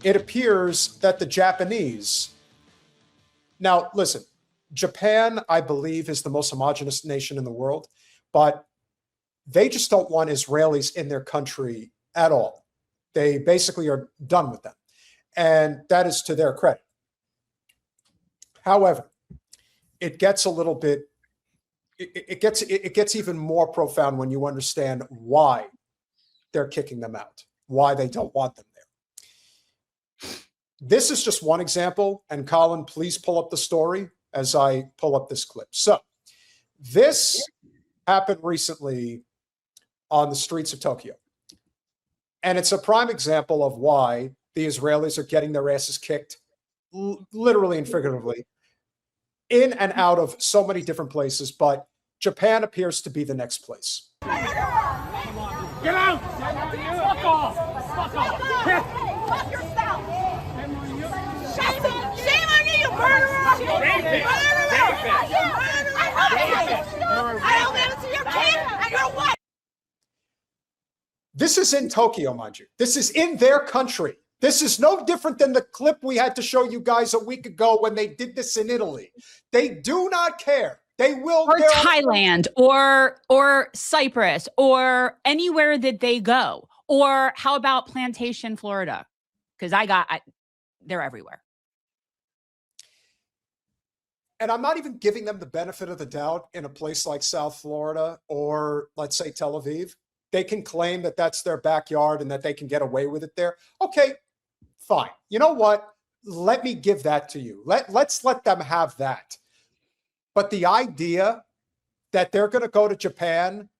it appears that the Japanese, now listen, Japan, I believe, is the most homogenous nation in the world, but they just don't want Israelis in their country at all. They basically are done with them. And that is to their credit. However, it gets a little bit, it gets even more profound when you understand why they're kicking them out, why they don't want them there. This is just one example. And Colin, please pull up the story as I pull up this clip. So this happened recently on the streets of Tokyo. And it's a prime example of why the Israelis are getting their asses kicked, literally and figuratively, in and out of so many different places. But Japan appears to be the next place. Get out! Fuck off! Fuck off! Fuck yourself! Shame on you, you murderer! I don't let it to your kid and your wife! This is in Tokyo, mind you. This is in their country. This is no different than the clip we had to show you guys a week ago when they did this in Italy. They do not care. They will. Or Thailand or Cyprus or anywhere that they go. Or how about Plantation, Florida? Because they're everywhere. And I'm not even giving them the benefit of the doubt in a place like South Florida or, let's say, Tel Aviv. They can claim that that's their backyard and that they can get away with it there. Okay, fine. You know what? Let me give that to you. Let's let them have that. But the idea that they're going to go to Japan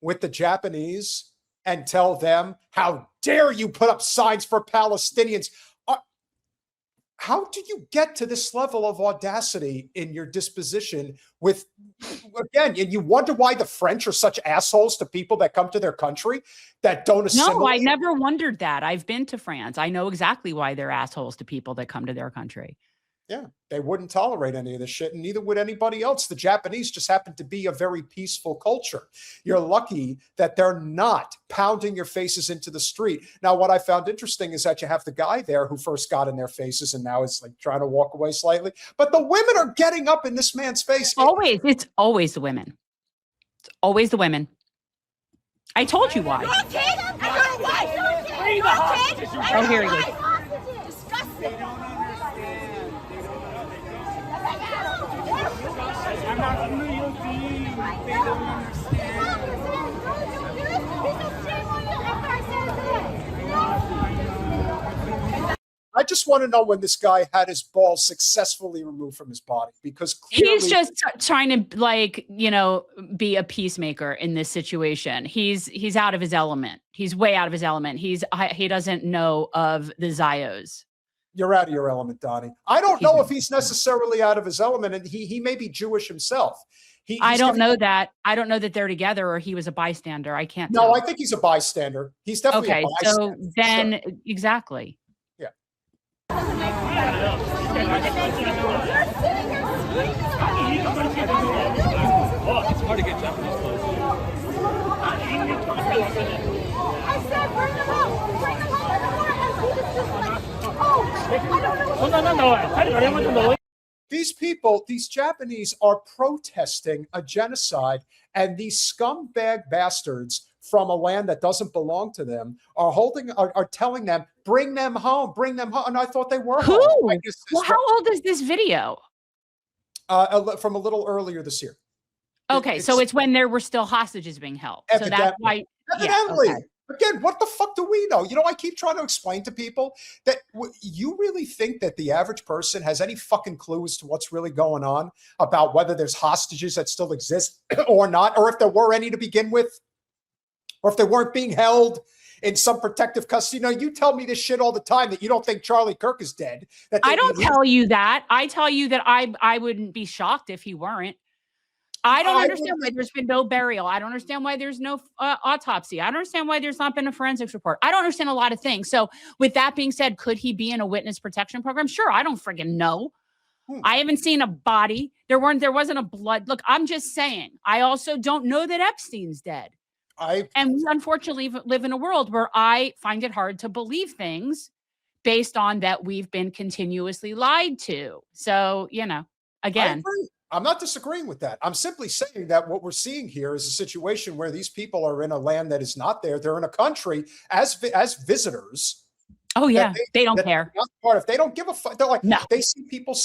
with the Japanese and tell them, how dare you put up signs for Palestinians? How do you get to this level of audacity in your disposition with, again, and you wonder why the French are such assholes to people that come to their country that don't assimilate? No, I never wondered that. I've been to France. I know exactly why they're assholes to people that come to their country. Yeah, they wouldn't tolerate any of this shit, and neither would anybody else. The Japanese just happen to be a very peaceful culture. You're lucky that they're not pounding your faces into the street. Now, what I found interesting is that you have the guy there who first got in their faces and now is like trying to walk away slightly. But the women are getting up in this man's face. It's always the women. It's always the women. I told you why. Your kid and your wife. Your kid and your wife. Disgusting. I'm not from New York. They don't understand. I just want to know when this guy had his balls successfully removed from his body, because clearly he's just trying to be a peacemaker in this situation. He's out of his element. He's way out of his element. He doesn't know of the Zios. You're out of your element, Donnie. I don't know if he's necessarily out of his element, and he may be Jewish himself. I don't know that. I don't know that they're together or he was a bystander. I can't No, tell. I think he's a bystander. He's definitely a bystander. So then, sure. Exactly. Yeah. Oh, it's hard to get Japanese clothes. I said, bring them out. Bring them out. These people, these Japanese, are protesting a genocide, and these scumbag bastards from a land that doesn't belong to them are telling them, bring them home, bring them home. And I thought they were home. Well, how old is this video? From a little earlier this year. Okay, so it's when there were still hostages being held. So that's why. Evidently. Yeah, okay. Again, what the fuck do we know? I keep trying to explain to people that you really think that the average person has any fucking clue as to what's really going on about whether there's hostages that still exist or not, or if there were any to begin with, or if they weren't being held in some protective custody. You tell me this shit all the time that you don't think Charlie Kirk is dead. I don't tell you that. I tell you that I wouldn't be shocked if he weren't. I don't understand why there's been no burial. I don't understand why there's no autopsy. I don't understand why there's not been a forensics report. I don't understand a lot of things. So with that being said, could he be in a witness protection program? Sure. I don't friggin' know. I haven't seen a body. There wasn't a blood. Look, I'm just saying. I also don't know that Epstein's dead. And we unfortunately live in a world where I find it hard to believe things based on that we've been continuously lied to. So, you know, I again, agree. I'm not disagreeing with that. I'm simply saying that what we're seeing here is a situation where these people are in a land that is not there. They're in a country as visitors. oh yeah, they don't that care. they're not part of. They don't give a fuck. They're like, No. they see people.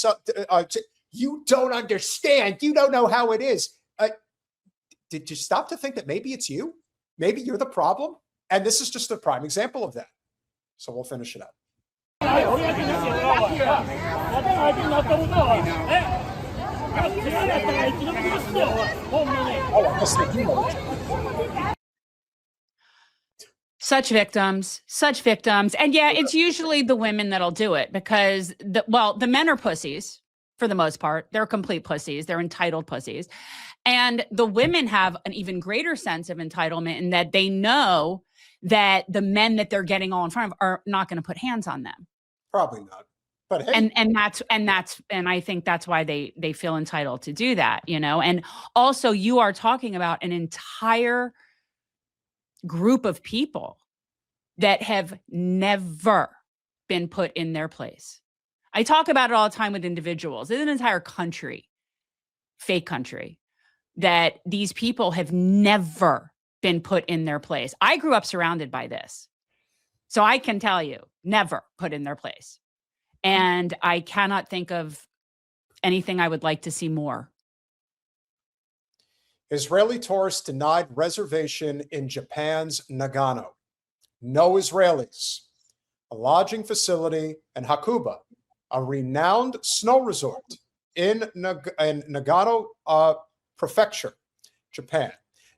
You don't understand. You don't know how it is. Did you stop to think that maybe it's you? Maybe you're the problem? And this is just a prime example of that. So we'll finish it up. Such victims. And yeah, it's usually the women that'll do it because the men are pussies for the most part. They're complete pussies. They're entitled pussies. And the women have an even greater sense of entitlement in that they know that the men that they're getting all in front of are not going to put hands on them. Probably not. But hey. And I think that's why they feel entitled to do that, you know. And also you are talking about an entire group of people that have never been put in their place. I talk about it all the time with individuals. There's an entire country, fake country, that these people have never been put in their place. I grew up surrounded by this. So I can tell you, never put in their place. And I cannot think of anything I would like to see more. Israeli tourists denied reservation in Japan's Nagano. No Israelis. A lodging facility in Hakuba, a renowned snow resort in Nagano Prefecture, Japan,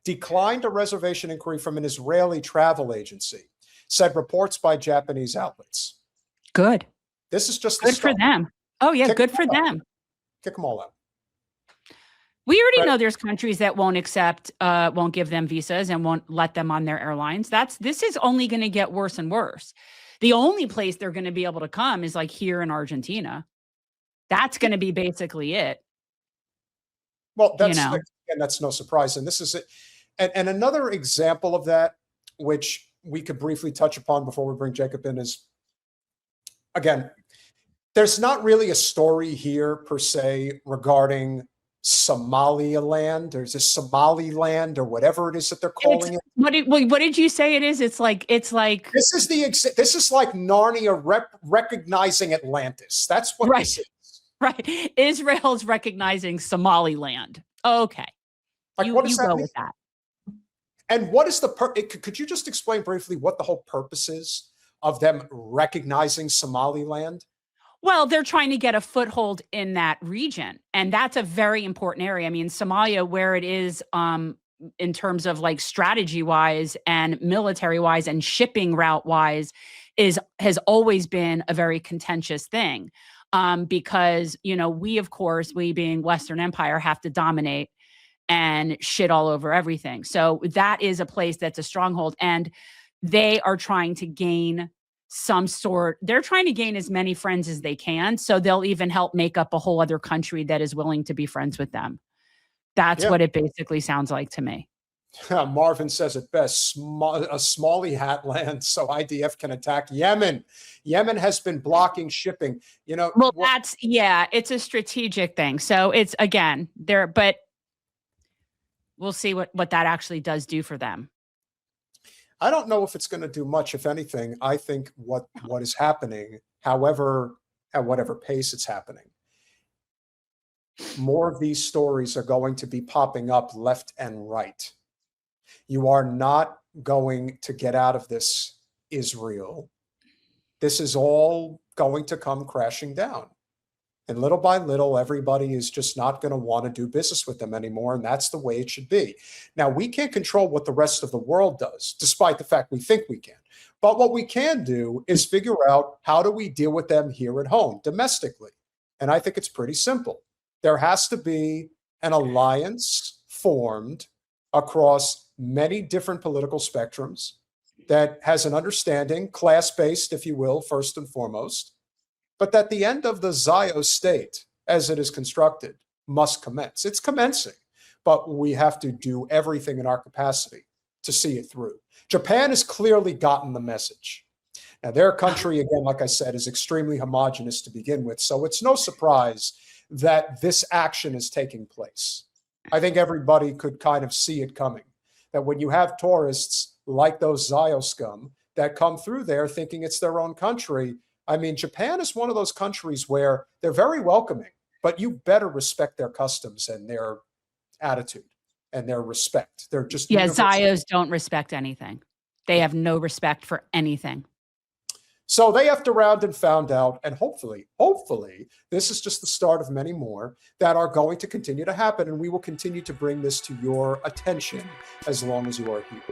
declined a reservation inquiry from an Israeli travel agency, said reports by Japanese outlets. Good. This is just good for them. Oh yeah, good for them. Kick them all out. We already know there's countries that won't accept, won't give them visas and won't let them on their airlines. This is only going to get worse and worse. The only place they're going to be able to come is like here in Argentina. That's going to be basically it. Well, and that's no surprise. And this is it. And another example of that, which we could briefly touch upon before we bring Jacob in, is, again, there's not really a story here per se regarding Somaliland. There's a Somaliland or whatever it is that they're calling it. What did you say it is? It's like this is like Narnia recognizing Atlantis. That's what this is. Right. Israel's recognizing Somaliland. Okay. Like, what does that go mean? With that. And what is could you just explain briefly what the whole purpose is of them recognizing Somaliland? Well, they're trying to get a foothold in that region. And that's a very important area. I mean, Somalia, where it is in terms of like strategy wise and military wise and shipping route wise has always been a very contentious thing. Because, you know, we being Western Empire have to dominate and shit all over everything. So that is a place that's a stronghold, and they are trying to gain they're trying to gain as many friends as they can. So they'll even help make up a whole other country that is willing to be friends with them. That's what it basically sounds like to me. Marvin says it best, a smally hat lands so IDF can attack Yemen. Yemen has been blocking shipping. You know, well, it's a strategic thing. So it's, again, but we'll see what that actually does do for them. I don't know if it's going to do much, if anything. I think what is happening, however, at whatever pace it's happening, more of these stories are going to be popping up left and right. You are not going to get out of this, Israel. This is all going to come crashing down. And little by little, everybody is just not going to want to do business with them anymore. And that's the way it should be. Now, we can't control what the rest of the world does, despite the fact we think we can. But what we can do is figure out, how do we deal with them here at home, domestically? And I think it's pretty simple. There has to be an alliance formed across many different political spectrums that has an understanding, class-based, if you will, first and foremost, but that the end of the Zionist state, as it is constructed, must commence. It's commencing, but we have to do everything in our capacity to see it through. Japan has clearly gotten the message. Now, their country, again, like I said, is extremely homogenous to begin with. So it's no surprise that this action is taking place. I think everybody could kind of see it coming, that when you have tourists like those Zio scum that come through there thinking it's their own country, I mean, Japan is one of those countries where they're very welcoming, but you better respect their customs and their attitude and their respect. They're just Zios don't respect anything. They have no respect for anything. So they effed around and found out, and hopefully, this is just the start of many more that are going to continue to happen, and we will continue to bring this to your attention as long as you are here.